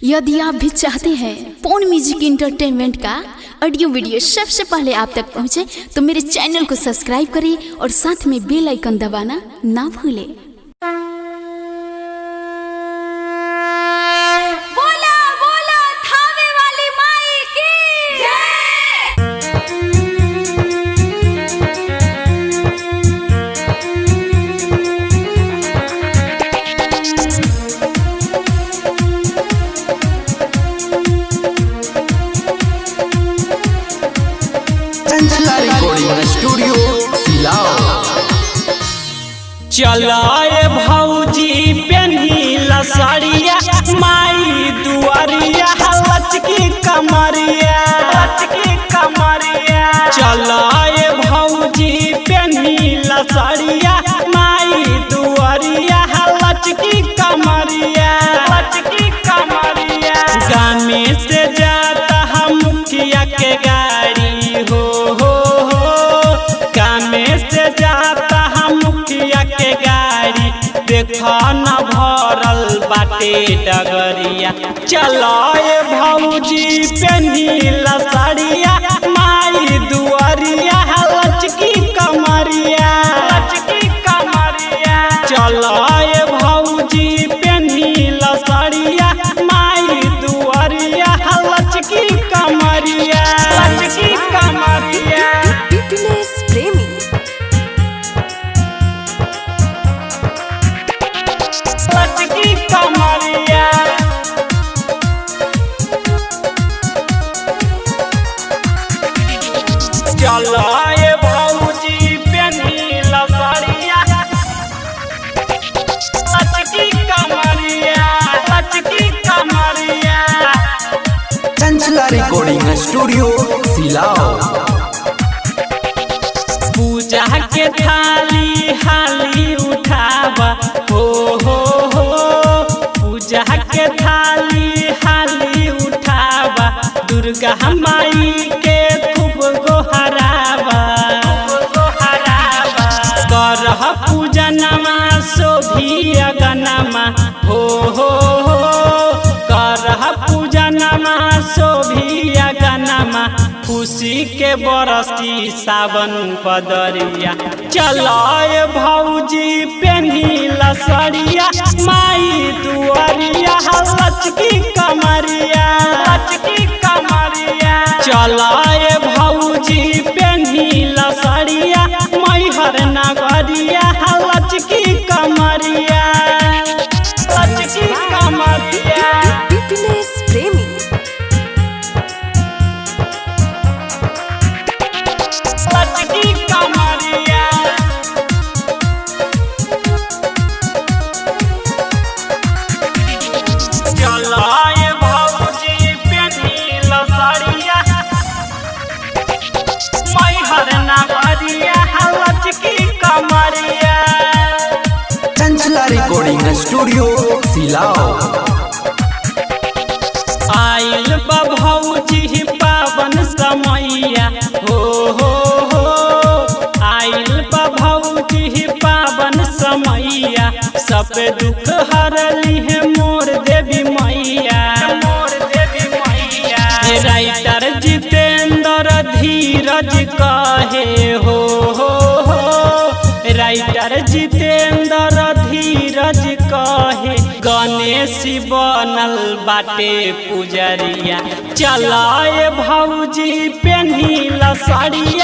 यदि आप भी चाहते हैं पवन म्यूजिक इंटरटेनमेंट का ऑडियो वीडियो सबसे पहले आप तक पहुंचे, तो मेरे चैनल को सब्सक्राइब करें और साथ में बेल आइकन दबाना ना भूलें। स्टूडियो चलाए भौजी पेन्हिला साड़िया माई दुआरिया लचकी कमरिया चलाए भौजी पेन्हिला साड़िया माई दुआरिया लचकी कमरिया गामे से जाता हम मुखिया के गाड़ी हो गामे से जाता हम मुखिया के गाड़ी देखा न भरल बाटे डगरिया। चलाए भौजी पेन्हिला साड़िया माई दुआरिया लचकी कमरिया चलाए भौजी पेन्हिला साड़िया माई दुआरिया लचकी कमरिया चलाए भौजी पेन्हिला साड़िया लचकी कमरिया चंचला रिकॉर्डिंग स्टूडियो सिलाओ। पूजा के थाली हाली उठावा हो पूजा के थाली हाली उठावा दुर्गा माई के खूब गोहरावा करह पूजनमा शोभिया गनमा हो करह पूजनमा शोभिया गनमा खुशी के बरसी सावन पदरिया। चलाए भौजी पेन्हिला साड़िया माई दुआरिया लचकी कमरिया चलाए भौजी पेन्हिला साड़िया मैहर नगरिया लचकी कमरिया चलाए भौजी पेन्हिला साड़िया मैहर नगरिया लचकी कमरिया चंचला रिकॉर्डिंग स्टूडियो सिलाओ। आइल बा भौजी पावन समैया हो आइल बा भौजी पावन समैया सब दुख हरली है मोर देवी मैया राइटर जितेंद्र धीरज कहे हो राइटर जितेंद्र धीरज कहे गणेश बनल बाटे पुजरिया। चलाए भौजी पेन्हिला साड़िया